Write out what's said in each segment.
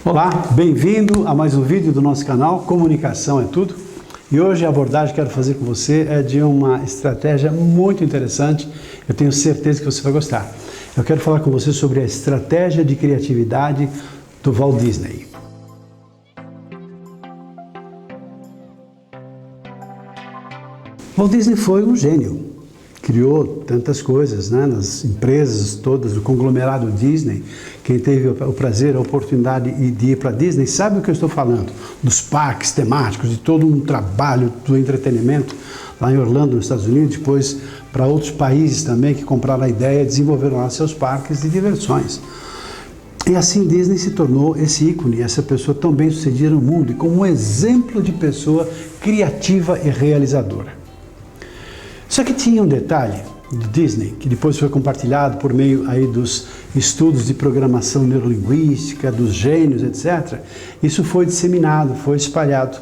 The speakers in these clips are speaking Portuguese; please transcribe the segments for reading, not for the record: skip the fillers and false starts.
Olá, bem-vindo a mais um vídeo do nosso canal Comunicação é Tudo. E hoje a abordagem que quero fazer com você é de uma estratégia muito interessante. Eu tenho certeza que você vai gostar. Eu quero falar com você sobre a estratégia de criatividade do Walt Disney. Walt Disney foi um gênio. Criou tantas coisas, né, nas empresas todas, do conglomerado Disney. Quem teve o prazer, a oportunidade de ir para Disney, sabe o que eu estou falando. Dos parques temáticos, de todo um trabalho do entretenimento lá em Orlando, nos Estados Unidos, depois para outros países também que compraram a ideia e desenvolveram lá seus parques de diversões. E assim Disney se tornou esse ícone, essa pessoa tão bem sucedida no mundo, e como um exemplo de pessoa criativa e realizadora. Só que tinha um detalhe de Disney, que depois foi compartilhado por meio aí dos estudos de programação neurolinguística, dos gênios, etc. Isso foi disseminado, foi espalhado.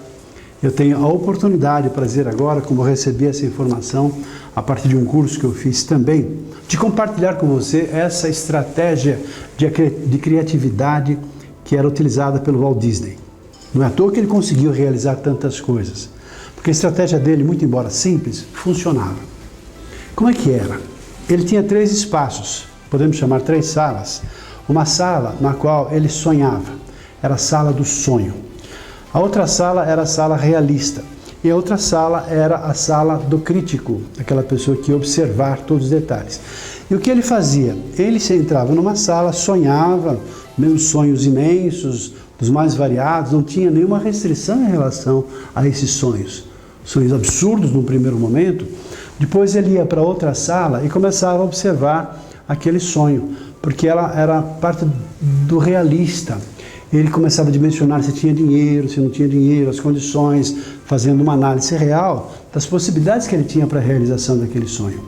Eu tenho a oportunidade, o prazer agora, como eu recebi essa informação a partir de um curso que eu fiz também, de compartilhar com você essa estratégia de criatividade que era utilizada pelo Walt Disney. Não é à toa que ele conseguiu realizar tantas coisas. Porque a estratégia dele, muito embora simples, funcionava. Como é que era? Ele tinha 3 espaços, podemos chamar 3 salas. Uma sala na qual ele sonhava, era a sala do sonho. A outra sala era a sala realista. E a outra sala era a sala do crítico, aquela pessoa que ia observar todos os detalhes. E o que ele fazia? Ele se entrava numa sala, sonhava, meus sonhos imensos, dos mais variados, não tinha nenhuma restrição em relação a esses sonhos. Sonhos absurdos num primeiro momento. Depois ele ia para outra sala e começava a observar aquele sonho, porque ela era parte do realista. Ele começava a dimensionar se tinha dinheiro, se não tinha dinheiro, as condições, fazendo uma análise real das possibilidades que ele tinha para a realização daquele sonho.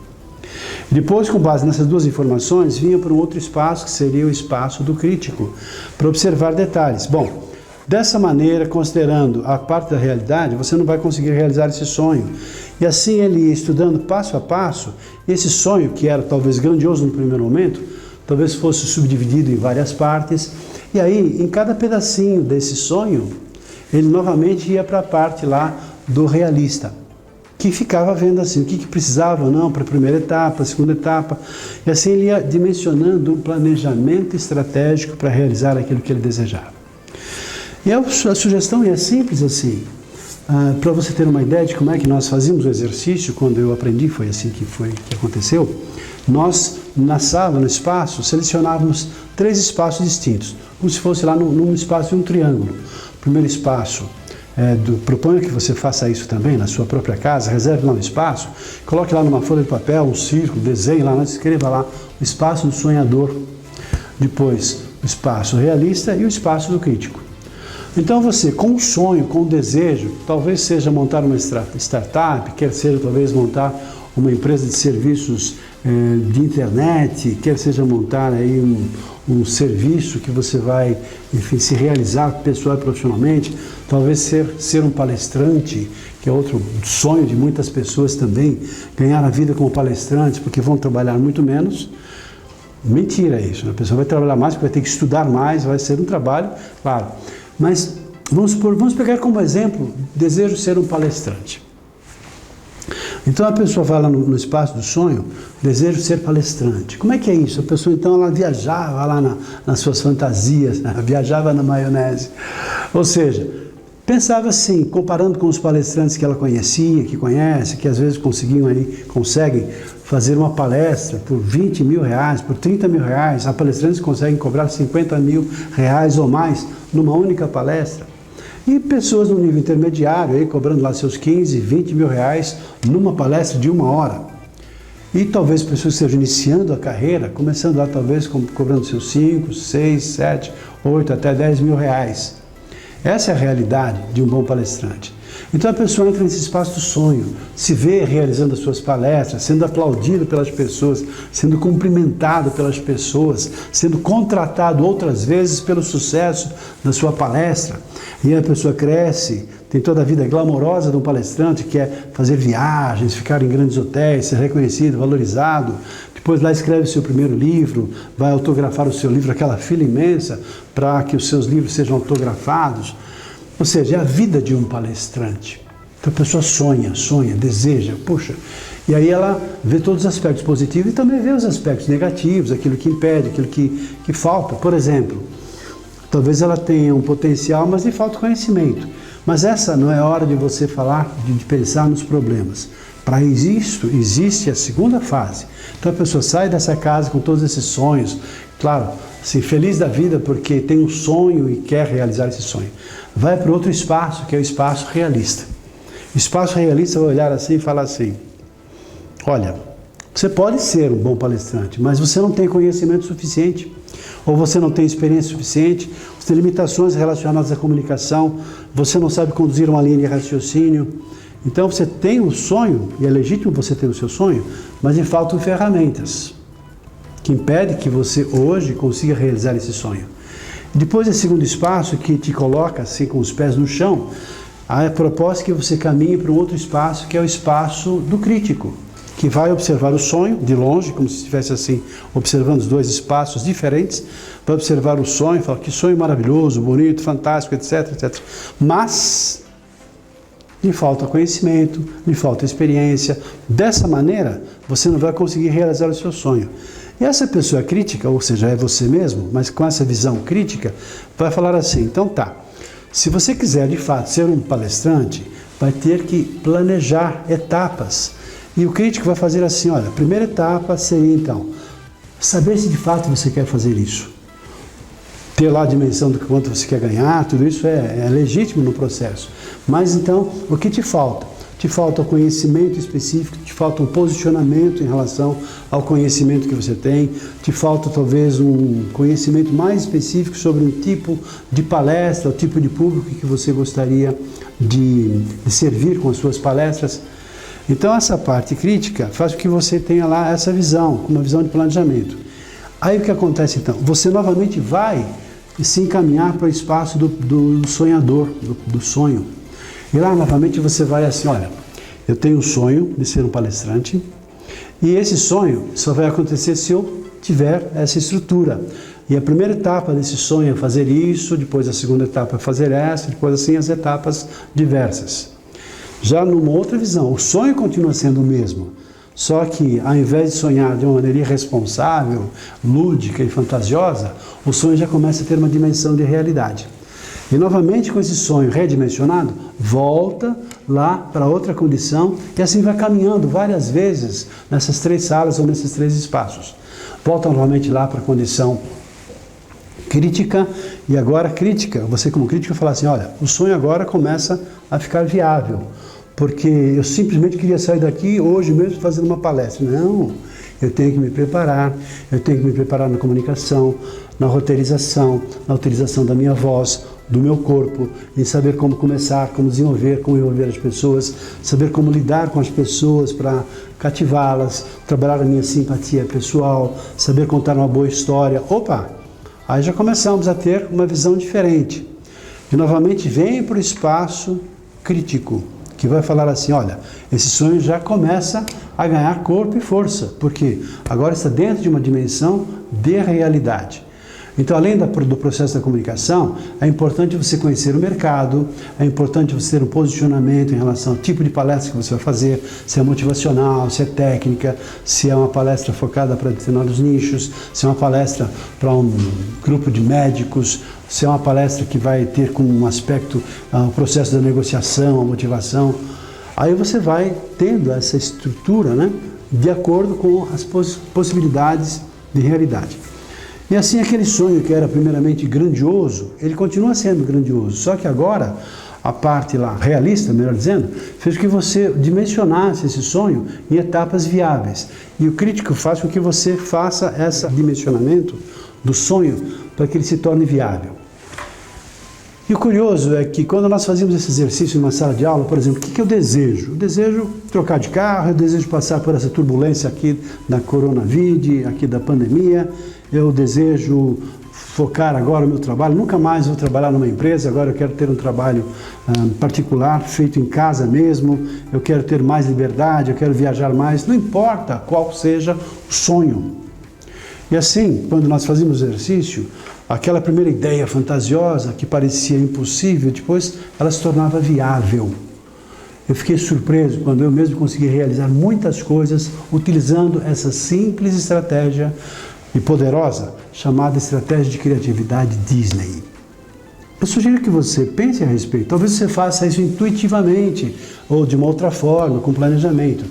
Depois, com base nessas 2 informações, vinha para um outro espaço, que seria o espaço do crítico, para observar detalhes. Bom, dessa maneira, considerando a parte da realidade, você não vai conseguir realizar esse sonho. E assim ele ia estudando passo a passo, esse sonho, que era talvez grandioso no primeiro momento, talvez fosse subdividido em várias partes, e aí, em cada pedacinho desse sonho, ele novamente ia para a parte lá do realista, que ficava vendo assim, o que precisava ou não para a primeira etapa, a segunda etapa, e assim ele ia dimensionando um planejamento estratégico para realizar aquilo que ele desejava. E a sugestão é simples assim, para você ter uma ideia de como é que nós fazíamos o exercício, quando eu aprendi, foi assim que aconteceu, nós na sala, no espaço, selecionávamos 3 espaços distintos, como se fosse lá num espaço de um triângulo. O primeiro espaço, proponho que você faça isso também na sua própria casa, reserve lá um espaço, coloque lá numa folha de papel, um círculo, desenhe lá, escreva lá o espaço do sonhador, depois o espaço realista e o espaço do crítico. Então você, com um sonho, com um desejo, talvez seja montar uma startup, quer seja talvez montar uma empresa de serviços de internet, quer seja montar aí um serviço que você vai, enfim, se realizar pessoal e profissionalmente, talvez ser um palestrante, que é outro sonho de muitas pessoas também, ganhar a vida como palestrante, porque vão trabalhar muito menos. Mentira isso, a pessoa vai trabalhar mais, porque vai ter que estudar mais, vai ser um trabalho, claro. Mas vamos pegar como exemplo, desejo ser um palestrante. Então a pessoa vai lá no espaço do sonho, desejo ser palestrante. Como é que é isso? A pessoa então ela viajava lá nas suas fantasias, né? Viajava na maionese. Ou seja, pensava assim, comparando com os palestrantes que ela conhecia, que conhece, que às vezes conseguem fazer uma palestra por 20 mil reais, por 30 mil reais. Há palestrantes que conseguem cobrar 50 mil reais ou mais numa única palestra. E pessoas no nível intermediário, aí, cobrando lá seus 15, 20 mil reais numa palestra de 1 hora. E talvez pessoas que estejam iniciando a carreira, começando lá talvez cobrando seus 5, 6, 7, 8, até 10 mil reais. Essa é a realidade de um bom palestrante. Então a pessoa entra nesse espaço do sonho, se vê realizando as suas palestras, sendo aplaudido pelas pessoas, sendo cumprimentado pelas pessoas, sendo contratado outras vezes pelo sucesso da sua palestra. E a pessoa cresce, tem toda a vida glamourosa de um palestrante, que é fazer viagens, ficar em grandes hotéis, ser reconhecido, valorizado. Depois lá escreve o seu primeiro livro, vai autografar o seu livro, aquela fila imensa para que os seus livros sejam autografados. Ou seja, é a vida de um palestrante. Então a pessoa sonha, deseja, puxa. E aí ela vê todos os aspectos positivos e também vê os aspectos negativos, aquilo que impede, aquilo que falta. Por exemplo, talvez ela tenha um potencial, mas lhe falta conhecimento. Mas essa não é a hora de você falar, de pensar nos problemas. Para isso, existe a segunda fase. Então a pessoa sai dessa casa com todos esses sonhos, claro, assim, feliz da vida porque tem um sonho e quer realizar esse sonho. Vai para outro espaço, que é o espaço realista. O espaço realista vai olhar assim e falar assim, olha, você pode ser um bom palestrante, mas você não tem conhecimento suficiente, ou você não tem experiência suficiente, você tem limitações relacionadas à comunicação, você não sabe conduzir uma linha de raciocínio. Então você tem um sonho, e é legítimo você ter o seu sonho, mas lhe faltam ferramentas que impedem que você hoje consiga realizar esse sonho. Depois desse segundo espaço, que te coloca assim com os pés no chão, a proposta é que você caminhe para um outro espaço, que é o espaço do crítico, que vai observar o sonho de longe, como se estivesse assim, observando os dois espaços diferentes, vai observar o sonho, fala que sonho maravilhoso, bonito, fantástico, etc, etc. Mas lhe falta conhecimento, lhe falta experiência. Dessa maneira, você não vai conseguir realizar o seu sonho. E essa pessoa crítica, ou seja, é você mesmo, mas com essa visão crítica, vai falar assim, então tá, se você quiser de fato ser um palestrante, vai ter que planejar etapas. E o crítico vai fazer assim, olha, a primeira etapa seria então, saber se de fato você quer fazer isso. Ter lá a dimensão do quanto você quer ganhar, tudo isso é legítimo no processo. Mas então, o que te falta? Te falta conhecimento específico, te falta um posicionamento em relação ao conhecimento que você tem, te falta talvez um conhecimento mais específico sobre um tipo de palestra, o tipo de público que você gostaria de servir com as suas palestras. Então essa parte crítica faz com que você tenha lá essa visão, uma visão de planejamento. Aí o que acontece então? Você novamente vai se encaminhar para o espaço do sonhador, do sonho. E lá novamente você vai assim, olha, eu tenho um sonho de ser um palestrante e esse sonho só vai acontecer se eu tiver essa estrutura. E a primeira etapa desse sonho é fazer isso, depois a segunda etapa é fazer essa, depois assim as etapas diversas. Já numa outra visão, o sonho continua sendo o mesmo, só que ao invés de sonhar de uma maneira irresponsável, lúdica e fantasiosa, o sonho já começa a ter uma dimensão de realidade. E novamente com esse sonho redimensionado, volta lá para outra condição e assim vai caminhando várias vezes nessas três salas ou nesses três espaços. Volta novamente lá para a condição crítica e agora crítica, você como crítico fala assim, olha, o sonho agora começa a ficar viável, porque eu simplesmente queria sair daqui hoje mesmo fazendo uma palestra. Não, eu tenho que me preparar na comunicação, na roteirização, na utilização da minha voz, do meu corpo, em saber como começar, como desenvolver, como envolver as pessoas, saber como lidar com as pessoas para cativá-las, trabalhar a minha simpatia pessoal, saber contar uma boa história. Opa! Aí já começamos a ter uma visão diferente. E novamente vem para o espaço crítico, que vai falar assim, olha, esse sonho já começa a ganhar corpo e força, porque agora está dentro de uma dimensão de realidade. Então, além do processo da comunicação, é importante você conhecer o mercado, é importante você ter um posicionamento em relação ao tipo de palestra que você vai fazer, se é motivacional, se é técnica, se é uma palestra focada para determinados nichos, se é uma palestra para um grupo de médicos, se é uma palestra que vai ter como um aspecto o processo da negociação, a motivação. Aí você vai tendo essa estrutura, né, de acordo com as possibilidades de realidade. E assim aquele sonho que era primeiramente grandioso, ele continua sendo grandioso, só que agora a parte lá realista, melhor dizendo, fez com que você dimensionasse esse sonho em etapas viáveis. E o crítico faz com que você faça esse dimensionamento do sonho para que ele se torne viável. E o curioso é que quando nós fazíamos esse exercício em uma sala de aula, por exemplo, o que eu desejo? Eu desejo trocar de carro, eu desejo passar por essa turbulência aqui da coronavírus, aqui da pandemia, eu desejo focar agora no meu trabalho, nunca mais vou trabalhar numa empresa, agora eu quero ter um trabalho particular, feito em casa mesmo, eu quero ter mais liberdade, eu quero viajar mais, não importa qual seja o sonho. E assim, quando nós fazíamos o exercício, aquela primeira ideia fantasiosa que parecia impossível, depois ela se tornava viável. Eu fiquei surpreso quando eu mesmo consegui realizar muitas coisas utilizando essa simples estratégia e poderosa chamada estratégia de criatividade Disney. Eu sugiro que você pense a respeito. Talvez você faça isso intuitivamente ou de uma outra forma, com planejamento.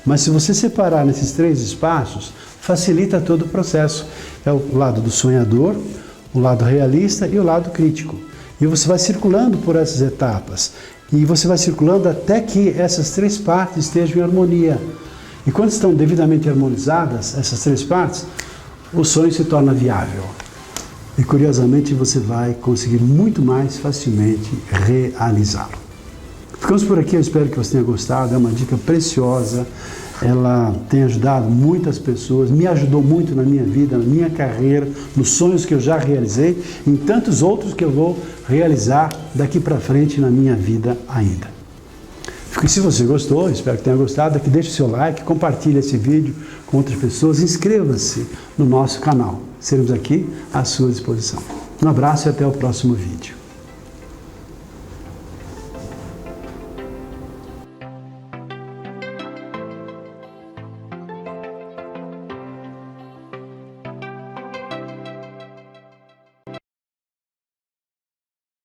Mas se você separar nesses 3 espaços, facilita todo o processo. É o lado do sonhador, o lado realista e o lado crítico. E você vai circulando por essas etapas. E você vai circulando até que essas 3 partes estejam em harmonia. E quando estão devidamente harmonizadas, essas 3 partes, o sonho se torna viável. E curiosamente você vai conseguir muito mais facilmente realizá-lo. Ficamos por aqui, eu espero que você tenha gostado, é uma dica preciosa, ela tem ajudado muitas pessoas, me ajudou muito na minha vida, na minha carreira, nos sonhos que eu já realizei, e em tantos outros que eu vou realizar daqui para frente na minha vida ainda. Se você gostou, espero que tenha gostado, aqui deixe o seu like, compartilhe esse vídeo com outras pessoas, inscreva-se no nosso canal. Seremos aqui à sua disposição. Um abraço e até o próximo vídeo.